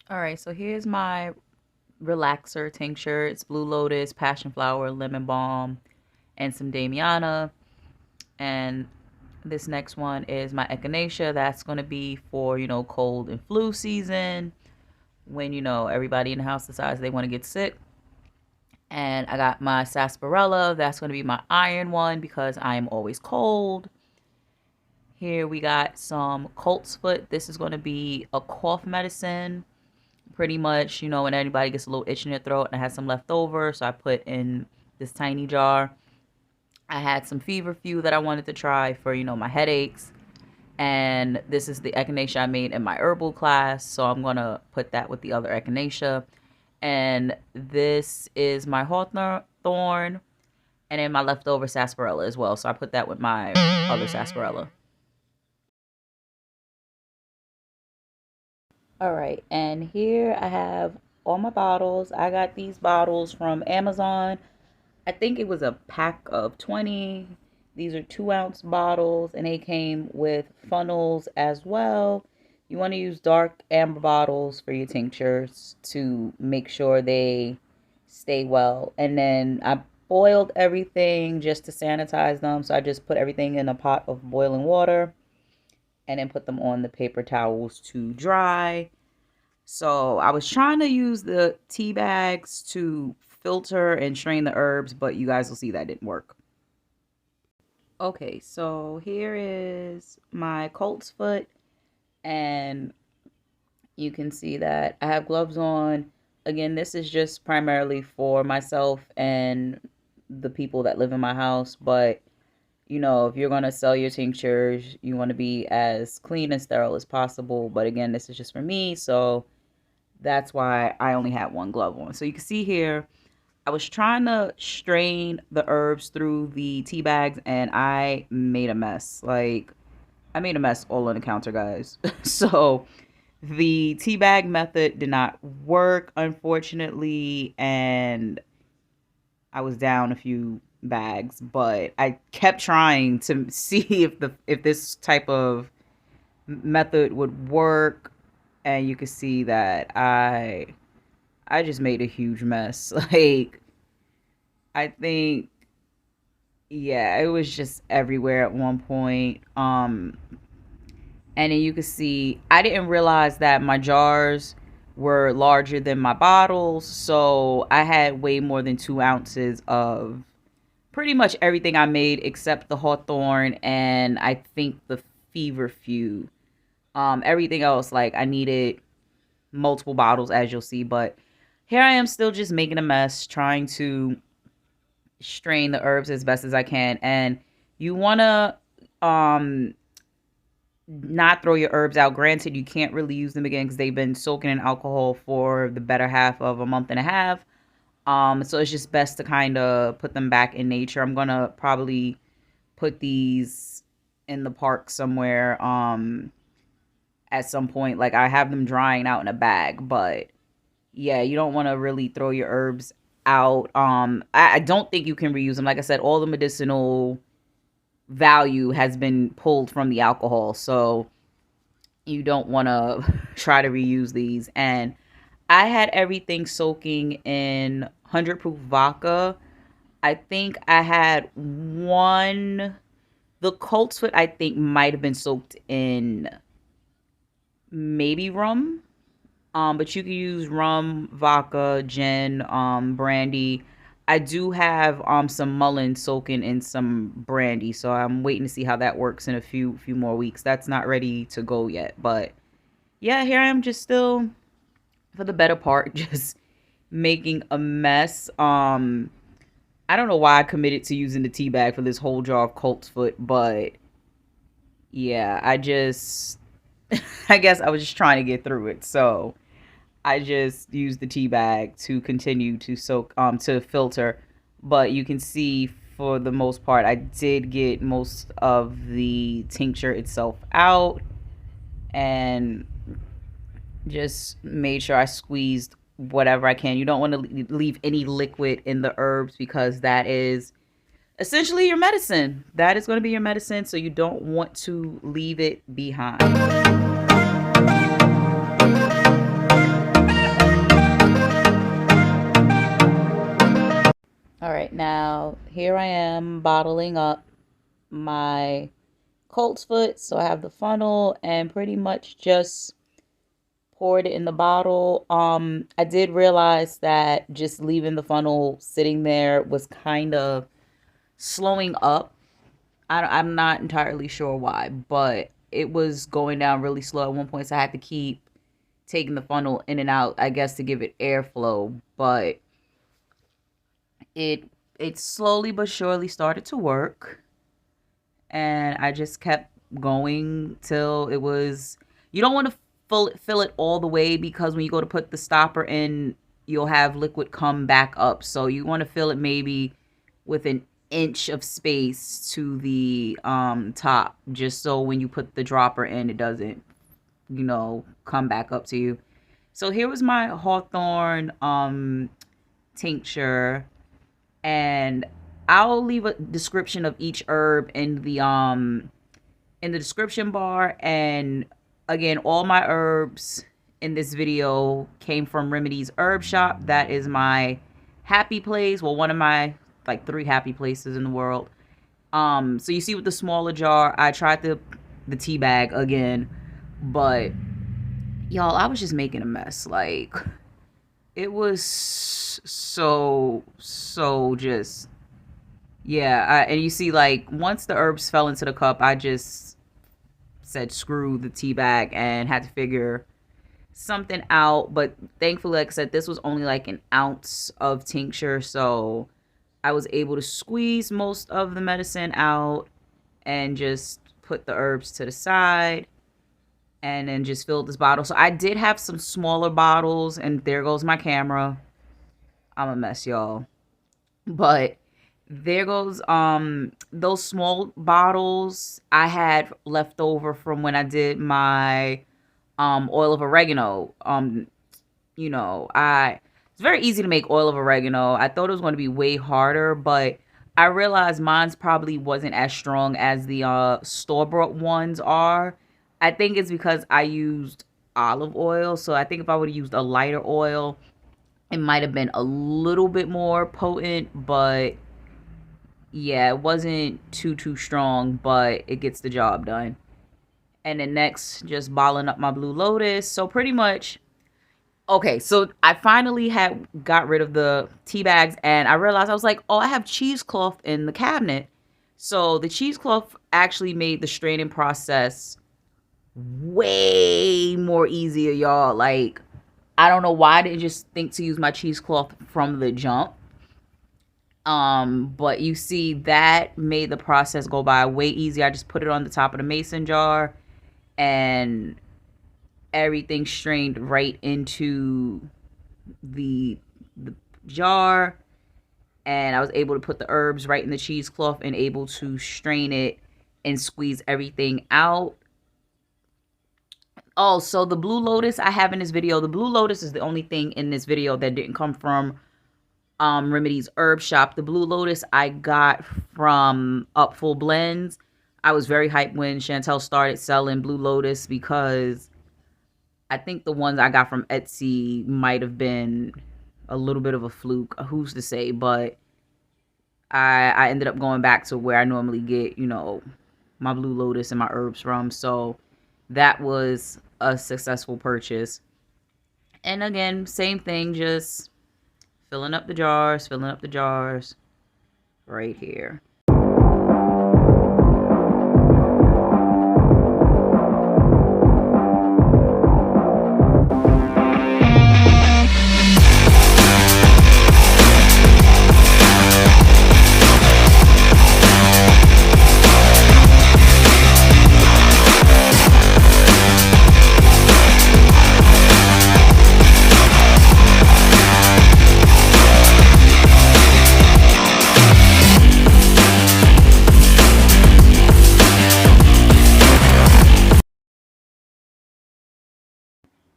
All right, so here's my relaxer tincture. It's blue lotus, passion flower, lemon balm, and some damiana. And this next one is my echinacea. That's going to be for, cold and flu season when, everybody in the house decides they want to get sick. And I got my sarsaparilla. That's going to be my iron one because I am always cold. Here we got some colt's foot. This is going to be a cough medicine. Pretty much, when anybody gets a little itch in their throat and I had some left over, so I put in this tiny jar. I had some feverfew that I wanted to try for, my headaches. And this is the echinacea I made in my herbal class, so I'm going to put that with the other echinacea. And this is my hawthorn and then my leftover sarsaparilla as well. So I put that with my other sarsaparilla. All right, and here I have all my bottles. I got these bottles from Amazon. I think it was a pack of 20. These are 2-ounce bottles, and they came with funnels as well. You want to use dark amber bottles for your tinctures to make sure they stay well. And then I boiled everything just to sanitize them. So I just put everything in a pot of boiling water and then put them on the paper towels to dry. So I was trying to use the tea bags to filter and strain the herbs, but you guys will see that didn't work. Okay, so here is my colt's foot, and you can see that I have gloves on. Again, this is just primarily for myself and the people that live in my house, but if you're going to sell your tinctures, you want to be as clean and sterile as possible. But again, this is just for me, so that's why I only had one glove on. So you can see here, I was trying to strain the herbs through the tea bags and I made a mess. Like, I made a mess all on the counter, guys. So the tea bag method did not work, unfortunately, and I was down a few bags, but I kept trying to see if this type of method would work, and you could see that I just made a huge mess. Like, I think, yeah, it was just everywhere at one point. And then you could see I didn't realize that my jars were larger than my bottles, so I had way more than 2 ounces of pretty much everything I made except the hawthorn and I think the feverfew. Everything else, like, I needed multiple bottles, as you'll see, but here I am still just making a mess, trying to strain the herbs as best as I can. And you want to not throw your herbs out. Granted, you can't really use them again because they've been soaking in alcohol for the better half of a month and a half. So it's just best to kind of put them back in nature. I'm gonna probably put these in the park somewhere at some point. Like, I have them drying out in a bag, but yeah, you don't want to really throw your herbs out. I don't think you can reuse them. Like I said, all the medicinal value has been pulled from the alcohol, so you don't want to try to reuse these. And I had everything soaking in 100 proof vodka. I think I had one. The coltsfoot, I think, might have been soaked in maybe rum. But you can use rum, vodka, gin, brandy. I do have some mullein soaking in some brandy, so I'm waiting to see how that works in a few more weeks. That's not ready to go yet, but yeah, here I am, just still for the better part, just making a mess. I don't know why I committed to using the tea bag for this whole jar of colt's foot, but yeah, I guess I was just trying to get through it. So I just used the tea bag to continue to soak, to filter. But you can see for the most part, I did get most of the tincture itself out and just made sure I squeezed whatever I can. You don't want to leave any liquid in the herbs because that is essentially your medicine. That is going to be your medicine, so you don't want to leave it behind. All right, now here I am bottling up my colt's foot. So I have the funnel and pretty much just poured it in the bottle. I did realize that just leaving the funnel sitting there was kind of slowing up. I'm not entirely sure why, but it was going down really slow at one point, so I had to keep taking the funnel in and out, I guess, to give it airflow. But it it slowly but surely started to work, and I just kept going till it was. You don't want to fill it all the way, because when you go to put the stopper in, you'll have liquid come back up. So you want to fill it maybe with an inch of space to the top, just so when you put the dropper in, it doesn't, come back up to you. So here was my hawthorn tincture, and I'll leave a description of each herb in the description bar. And again, all my herbs in this video came from Remedy's Herb Shop. That is my happy place. Well, one of my like 3 happy places in the world. So you see with the smaller jar, I tried the tea bag again, but y'all, I was just making a mess. Like, it was so just, yeah. And you see, like, once the herbs fell into the cup, I just said screw the tea bag and had to figure something out. But thankfully, like I said, this was only like an ounce of tincture, so I was able to squeeze most of the medicine out and just put the herbs to the side, and then just filled this bottle. So I did have some smaller bottles, and there goes my camera. I'm a mess, y'all. But there goes those small bottles I had left over from when I did my oil of oregano. I it's very easy to make oil of oregano. I thought it was going to be way harder, but I realized mine's probably wasn't as strong as the store-bought ones are. I think it's because I used olive oil. So I think if I would have used a lighter oil, it might have been a little bit more potent. But yeah, it wasn't too strong, but it gets the job done. And then next, just balling up my blue lotus. So pretty much, okay, so I finally had got rid of the tea bags, and I realized, I was like, oh, I have cheesecloth in the cabinet. So the cheesecloth actually made the straining process way more easier, y'all. Like, I don't know why I didn't just think to use my cheesecloth from the jump. But you see, that made the process go by way easier. I just put it on the top of the mason jar, and everything strained right into the jar, and I was able to put the herbs right in the cheesecloth and able to strain it and squeeze everything out. Oh, so the blue lotus I have in this video, the blue lotus is the only thing in this video that didn't come from Remedy's Herb Shop. The blue lotus I got from Upful Blends. I was very hyped when Chantel started selling blue lotus, because I think the ones I got from Etsy might have been a little bit of a fluke. Who's to say? But I ended up going back to where I normally get, my blue lotus and my herbs from. So that was a successful purchase. And again, same thing, just filling up the jars right here.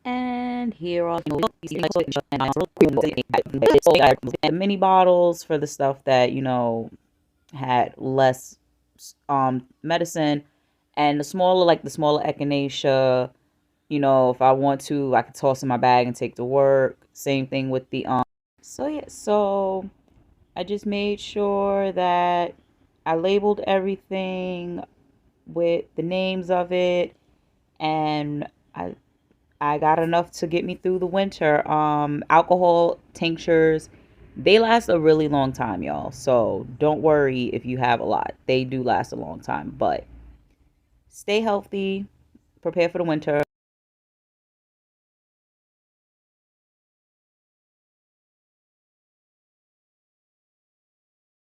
And here are the mini bottles for the stuff that, had less medicine, and the smaller echinacea, if I want to, I could toss in my bag and take to work. Same thing with the so yeah, so I just made sure that I labeled everything with the names of it, and I got enough to get me through the winter. Alcohol tinctures, they last a really long time, y'all. So don't worry if you have a lot. They do last a long time, but stay healthy, prepare for the winter.